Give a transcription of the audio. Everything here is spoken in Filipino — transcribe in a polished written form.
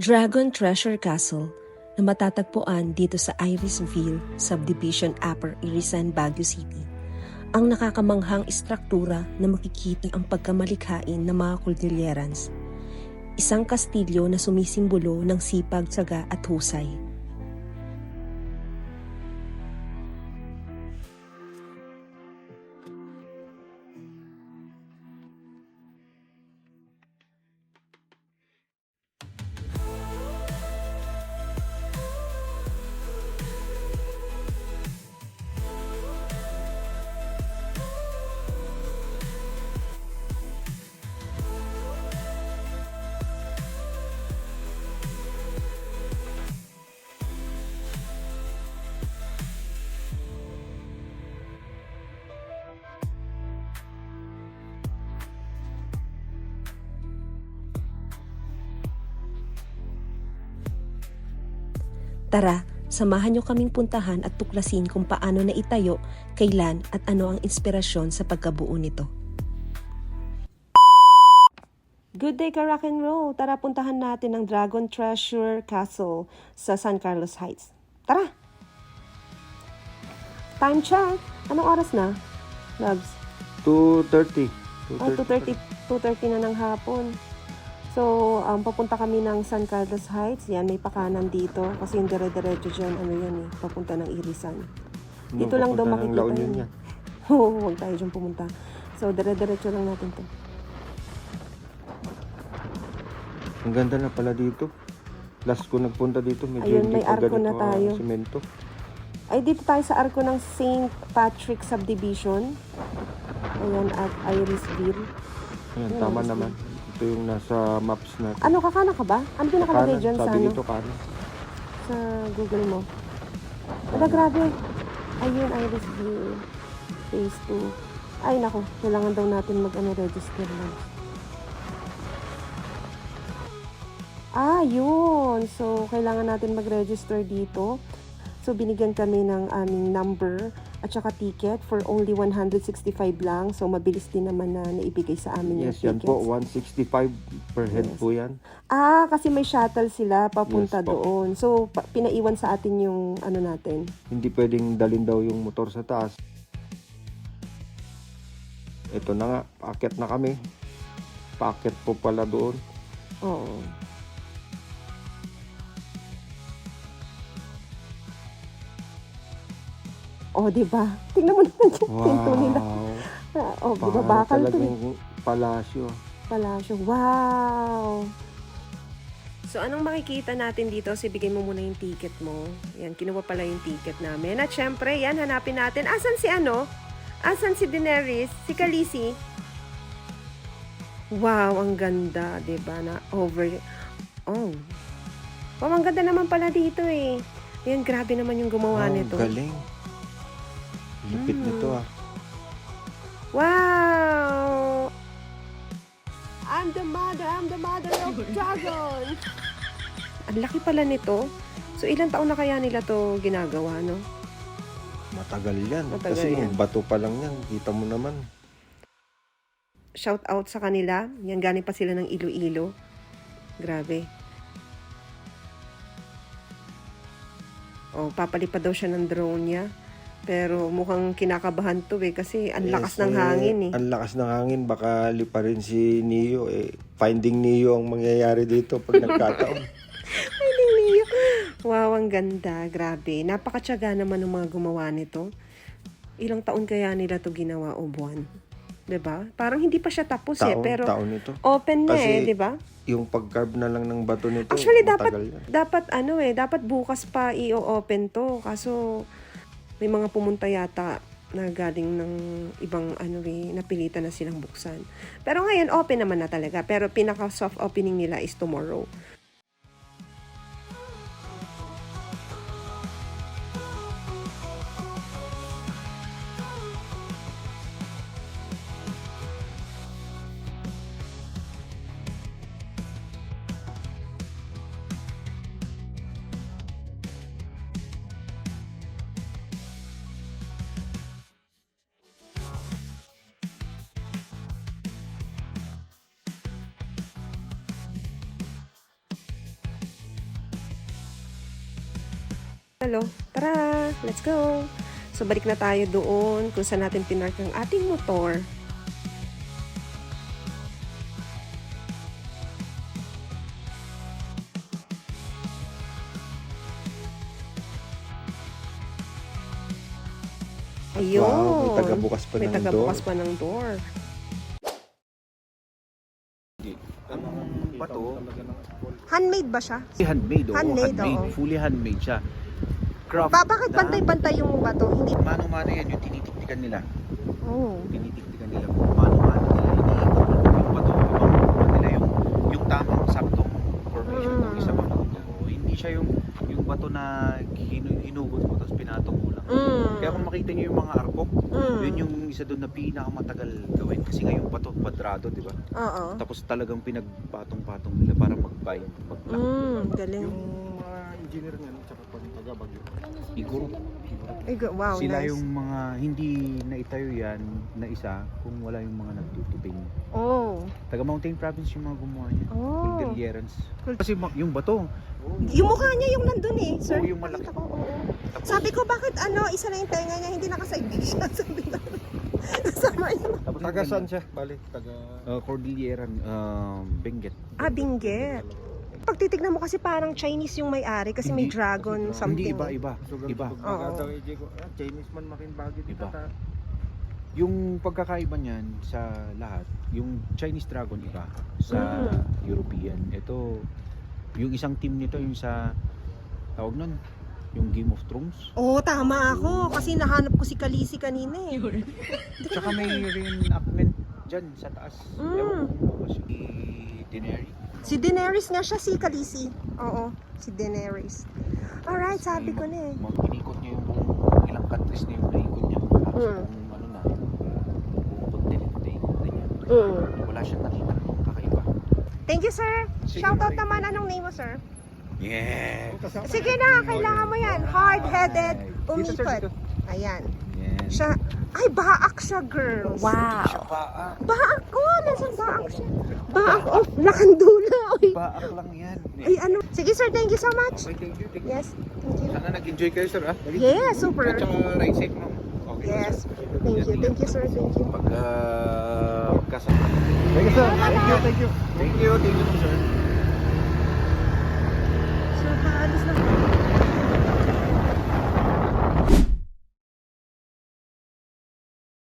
Dragon Treasure Castle na matatagpuan dito sa Irisville Subdivision, Upper Irisan, Baguio City. Ang nakakamanghang istruktura na makikita ang pagkamalikhain ng mga Cordillerans. Isang kastilyo na sumisimbolo ng sipag, tiyaga at husay. Tara, samahan niyo kaming puntahan at tuklasin kung paano na itayo, kailan at ano ang inspirasyon sa pagkabuo nito. Good day ka, rock and roll! Tara, puntahan natin ang Dragon Treasure Castle sa San Carlos Heights. Tara! Time check! Anong oras na, Loves? 2:30. 2:30 na ng hapon. So, papunta kami ng San Carlos Heights. Yan, may pakanan dito. Kasi yung dire-diretso dyan, ano yan eh, papunta ng Irisan. Dito lang daw makikita yun. Oo, huwag tayo dyan pumunta. So, dire-diretso lang natin to. Ang ganda na pala dito. Last ko nagpunta dito, medyo Ayun, hindi may pa arko ganito na tayo. ang semento. Ay, dito tayo sa arko ng St. Patrick Subdivision. Ayan, at Irisville. Ayan, tama naman. Ito yung nasa maps natin. Ano, kakana ka ba? Ano pinakalagay dyan sa, sabi dito kanan. sa Google mo? Wala, grabe. Ayun, Irisville. Phase 2. Ay, naku. Kailangan daw natin register lang. Yun. So, kailangan natin mag-register dito. So, binigyan kami ng aming number at saka ticket for only 165 lang. So, mabilis din naman na naibigay sa amin Yes, yung yan tickets. po. 165 per head Yes. po yan. Kasi may shuttle sila papunta Yes po. doon. So, pinaiwan sa atin yung natin. Hindi pwedeng dalhin daw yung motor sa taas. Ito na nga, paakyat na kami. Paakyat po pala doon. Oo. Diba? Tingnan mo naman yung pinto nila. Diba bakal to eh. Talagang palasyo. Palasyo. Wow! So, anong makikita natin dito? Bigay mo muna yung ticket mo. Yan, kinuha pala yung ticket namin. At syempre, yan, hanapin natin. Asan si Asan si Daenerys? Si Khaleesi? Wow, ang ganda. Diba? Wow, ang ganda naman pala dito eh. Yan, grabe naman yung gumawa nito. Galing. Lupit nito ah. Wow! I'm the mother of dragon! Ang laki pala nito. So, ilang taon na kaya nila to ginagawa, no? Matagal yan. Matagal Kasi yan. yung bato pa lang yan. Kita mo naman. Shout out sa kanila. Yan, galing pa sila ng Iloilo. Grabe. Papalipad daw siya ng drone niya. Pero mukhang kinakabahan to eh. Kasi ang lakas ng hangin eh. Ang lakas ng hangin. Baka lipa rin si Neo eh. Finding Neo ang mangyayari dito pag nagkataon. Finding Neo. Wow, ang ganda. Grabe. Napakatyaga naman ng mga gumawa nito. Ilang taon kaya nila to ginawa o buwan? 'Di ba? Parang hindi pa siya tapos pero taon ito. open na Kasi 'di ba? Yung pag-carve na lang ng bato nito. Actually, matagal yan. dapat bukas pa i-open to. Kaso, may mga pumunta yata na galing ng ibang napilitan na silang buksan. Pero ngayon, open naman na talaga. Pero pinaka-soft opening nila is tomorrow. Hello, tara, let's go. So balik na tayo doon kung saan natin pinark ang ating motor. Ayun. Wow, may tagabukas pa May ng tagabukas door. pa ng door. Ang bato, Handmade ba siya? handmade, oo. Handmade, Handmade, oo. fully handmade siya. Craft Bakit na- pantay-pantay yung bato? Hindi. Mano-mano yan, yung tinitiktikan nila. Oh. Tinitiktikan nila. Mano-mano nila. Iniikot yung bato. Ibang nila yung tamang saktong formation ng isang bato. Hindi siya yung bato na hinugot mo tapos pinatong mo lang. Kaya kung makita niyo yung mga arko, yun yung isa doon na pinakamatagal gawin. Kasi nga yung bato, kwadrado, di ba? Oo. Tapos talagang pinagpatong-patong nila para mag-bind, mag-lock. Galing. Yung mga engineer niyan, tsaka pag taga-Bagyo. Iguro. Ay, wow, Sila nice. yung mga hindi naitayo yan na isa kung wala yung mga nagtutubing. Oh. Taga Mountain Province yung mga gumawa niya. Oh. Cordilleras. Kasi yung bato, Yung mukha niya yung nandun eh, sir. Oo, yung malaki. Nakita ko, oo. tapos, Sabi ko, bakit isa na yung tenga niya, hindi nakasaibig siya. Sabi ko, nasama yun. tapos Taga saan siya? Bali, taga... Cordilleran, Benguet. Benguet. Pag titignan mo kasi parang Chinese yung may-ari kasi may Hindi. dragon something. Hindi, iba. Iba. Pag Chinese man makin Bagyo dito. Iba. Yung pagkakaiba niyan sa lahat, yung Chinese Dragon iba sa European. Ito, yung isang team nito yung sa tawag nun, yung Game of Thrones. Oo, tama ako. Kasi nahanap ko si Khaleesi kanina eh. Tsaka may reenactment dyan sa taas. Mm. Ewan ko kung ba si Daenerys. Si Daenerys nga siya, si Khaleesi. Oo, si Daenerys. Alright, sabi ko na eh. Inikot niya yung buong ilang countries na yung naikot niya. Tapos Mm. kung ano na, buong continent naikot na niya. Wala siyang nakita ng kakaiba. Thank you, sir. Sige, Shoutout thank naman. you. Anong name mo, sir? Yeah! Sige na, kailangan mo yan. Hard-headed, Dito, sir, umipot. dito. Ayan. Yan. Siya, ay, baak siya, girls. Hindi siya baak. Baak ko. Nasaan baak siya? Baak, oh, nakandula. Ay, Baak lang yan. ay, ano. Sige, sir, thank you so much. Okay, thank you. Thank you. Yes, thank you. Sana nag-enjoy kayo, sir, ha? Yes, super. At saka ride safe, ma'am. Okay, Yes, sir. thank you, sir, thank you. Pag kasama. Thank you, sir. Thank you, sir. Sir, paalis na.